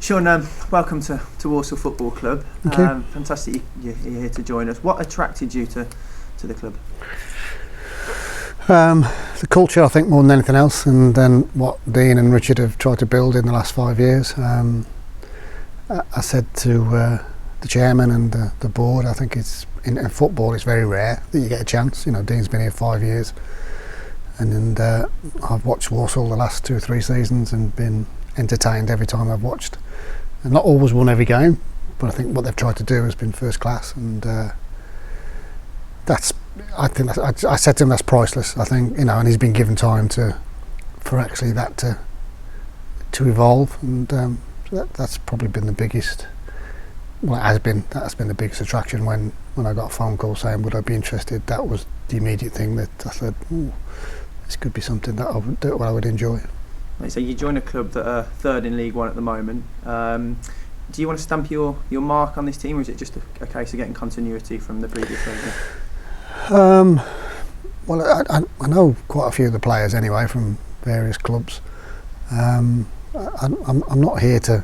Sean, welcome to Walsall Football Club. Thank you. Fantastic you're here to join us. What attracted you to the club? The culture, I think, more than anything else, and then what Dean and Richard have tried to build in the last 5 years. I said to the chairman and the board, I think it's in football it's very rare that you get a chance. You know, Dean's been here 5 years, and I've watched Walsall the last 2 or 3 seasons and been entertained every time I've watched, and not always won every game, but I think what they've tried to do has been first class, and I said to him that's priceless. I think, you know, and he's been given time for actually that to evolve, and so that's probably been the biggest. Well, that's been the biggest attraction when I got a phone call saying would I be interested. That was the immediate thing that I said, this could be something that I would enjoy. So you join a club that are third in League One at the moment. Do you want to stamp your mark on this team, or is it just a case of getting continuity from the previous season? Well, I know quite a few of the players anyway from various clubs. I'm not here to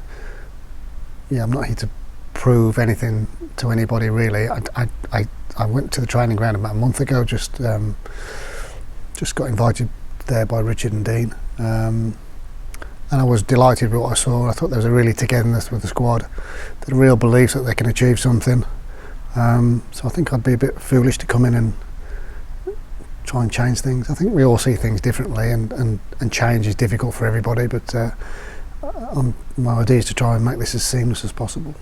prove anything to anybody really. I went to the training ground about a month ago. Just got invited there by Richard and Dean, and I was delighted with what I saw. I thought there was a really togetherness with the squad, the real belief that they can achieve something. So I think I'd be a bit foolish to come in and try and change things. I think we all see things differently, and change is difficult for everybody, but my idea is to try and make this as seamless as possible.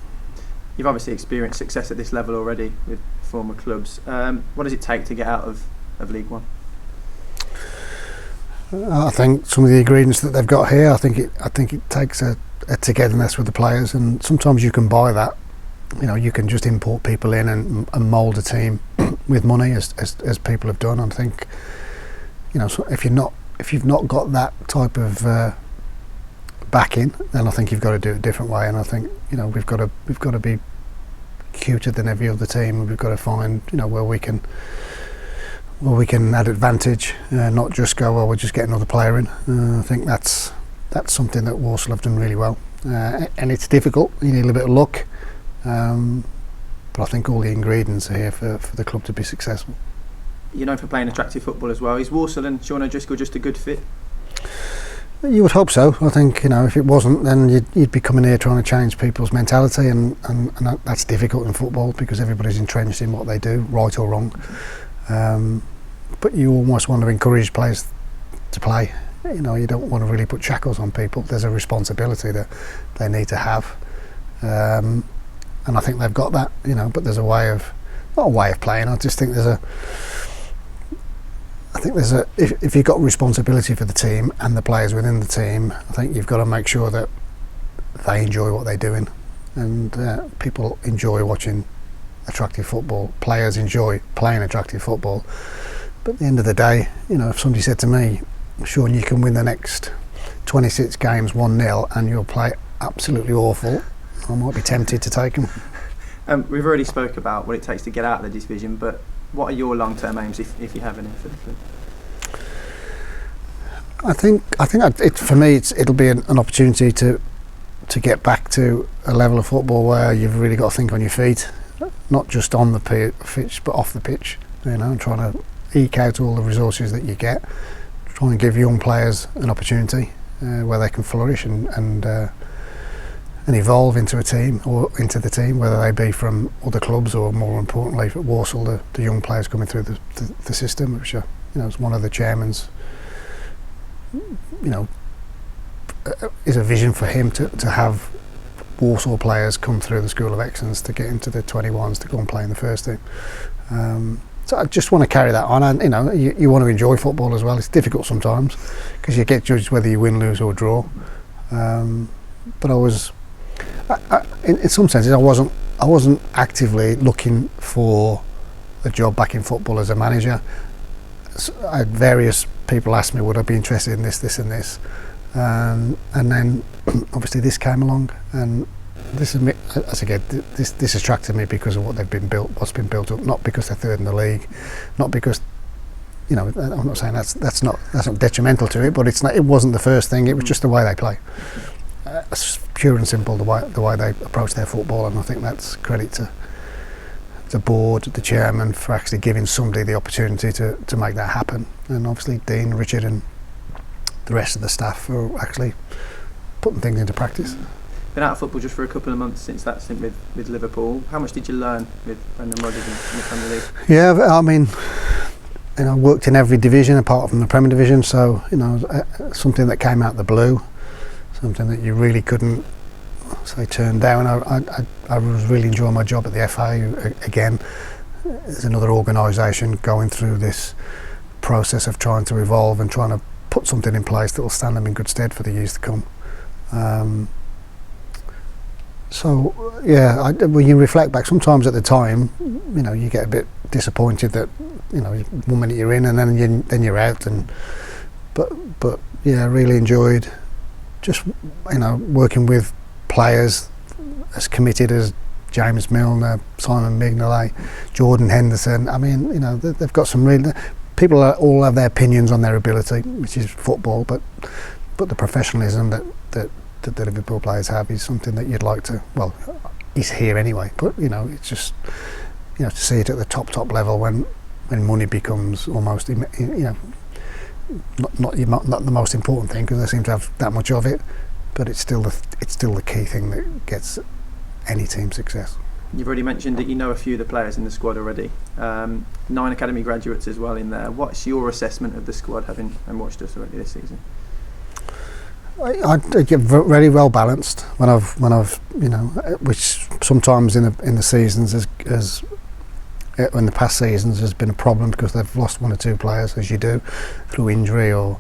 You've obviously experienced success at this level already with former clubs. What does it take to get out of League One? I think some of the ingredients that they've got here, I think it takes a togetherness with the players, and sometimes you can buy that. You know, you can just import people in and mould a team with money, as people have done. I think, you know, so if you've not got that type of backing, then I think you've got to do it a different way. And I think, you know, we've got to be cuter than every other team, and we've got to find, you know, where we can add advantage, not just go, well, we'll just get another player in. I think that's something that Walsall have done really well, and it's difficult. You need a little bit of luck. But I think all the ingredients are here for the club to be successful. You're known for playing attractive football as well. Is Walsall and Sean O'Driscoll just a good fit? You would hope so. I think, you know, if it wasn't, then you'd be coming here trying to change people's mentality, and that's difficult in football because everybody's entrenched in what they do, right or wrong. But you almost want to encourage players to play. You know, you don't want to really put shackles on people. There's a responsibility that they need to have. And I think they've got that, you know, but there's not a way of playing. I just think if you've got responsibility for the team and the players within the team, I think you've got to make sure that they enjoy what they're doing, and people enjoy watching attractive football. Players enjoy playing attractive football. But at the end of the day, you know, if somebody said to me, Sean, you can win the next 26 games 1-0 and you'll play absolutely awful, I might be tempted to take them. We've already spoke about what it takes to get out of the division, but what are your long-term aims, if you have any, for the club? I think for me it'll be an opportunity to get back to a level of football where you've really got to think on your feet, not just on the pitch but off the pitch. You know, and trying to eke out all the resources that you get, trying to give young players an opportunity where they can flourish and evolve into a team, or into the team, whether they be from other clubs or, more importantly, for Walsall, the young players coming through the system, which are, you know, is one of the chairman's, you know, is a vision for him to have Walsall players come through the School of Excellence to get into the 21s to go and play in the first team. So I just want to carry that on, and you know, you want to enjoy football as well. It's difficult sometimes because you get judged whether you win, lose or draw. But in some senses, I wasn't actively looking for a job back in football as a manager. So I had various people ask me would I be interested in this and this, and then obviously this came along, and this is me, as again, this attracted me because of what's been built up, not because they're third in the league, not because, you know, I'm not saying that's not detrimental to it, but it wasn't the first thing. It was just the way they play. it's pure and simple the way they approach their football, and I think that's credit to the board, the chairman, for actually giving somebody the opportunity to make that happen, and obviously Dean, Richard and the rest of the staff for actually putting things into practice. Been out of football just for a couple of months since that stint with Liverpool. How much did you learn with Brendan Rodgers in the Premier League? Yeah, I mean, I worked in every division apart from the Premier Division, so something that came out of the blue, something that you really couldn't say turn down. I was really enjoying my job at the FA. Again, there's another organisation going through this process of trying to evolve and trying to put something in place that will stand them in good stead for the years to come. So yeah, when you reflect back, sometimes at the time, you get a bit disappointed that 1 minute you're in and then you're out, but yeah, I really enjoyed just working with players as committed as James Milner, Simon Mignolet, Jordan Henderson. I mean, they've got some really. People all have their opinions on their ability, which is football, but the professionalism that the Liverpool players have is something that you'd like to. Well, he's here anyway, but it's just to see it at the top level when money becomes almost not the most important thing, because they seem to have that much of it, but it's still the key thing that gets any team success. You've already mentioned that you know a few of the players in the squad already. 9 academy graduates as well in there. What's your assessment of the squad, having watched us already this season? I get very well balanced when I've which sometimes in the seasons as in the past seasons has been a problem, because they've lost 1 or 2 players, as you do, through injury or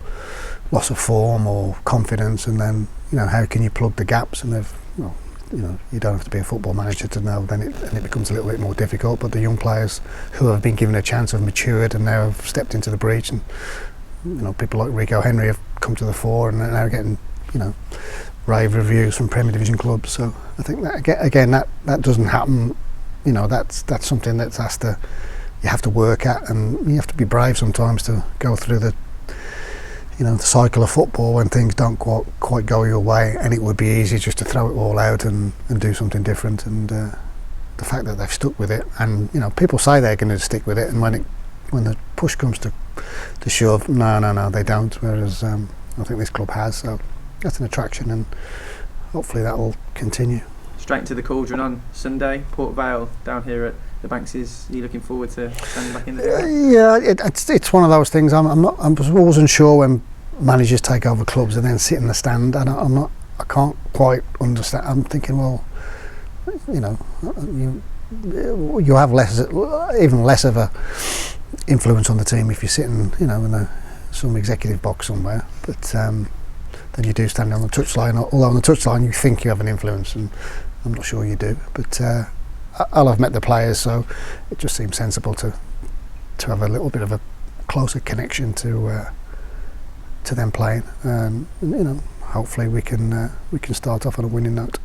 loss of form or confidence, and then how can you plug the gaps? And you don't have to be a football manager to know. Then it becomes a little bit more difficult. But the young players who have been given a chance have matured and now have stepped into the breach, and people like Rico Henry have come to the fore and are now getting rave reviews from Premier Division clubs. So I think that again that doesn't happen. That's something that's you have to work at, and you have to be brave sometimes to go through the cycle of football when things don't quite go your way, and it would be easy just to throw it all out and do something different. And the fact that they've stuck with it, and people say they're going to stick with it, and when the push comes to shove, no, they don't. Whereas I think this club has, so that's an attraction, and hopefully that will continue. Straight into the cauldron on Sunday, Port Vale down here at the Bankses. Are you looking forward to standing back in the yeah, it's one of those things. I wasn't unsure when managers take over clubs and then sit in the stand, and I can't quite understand. I'm thinking, well, you have even less of a influence on the team if you're sitting in some executive box somewhere, but than you do standing on the touchline. Although on the touchline you think you have an influence, and I'm not sure you do, but I'll have met the players, so it just seems sensible to have a little bit of a closer connection to them playing, and hopefully we can start off on a winning note.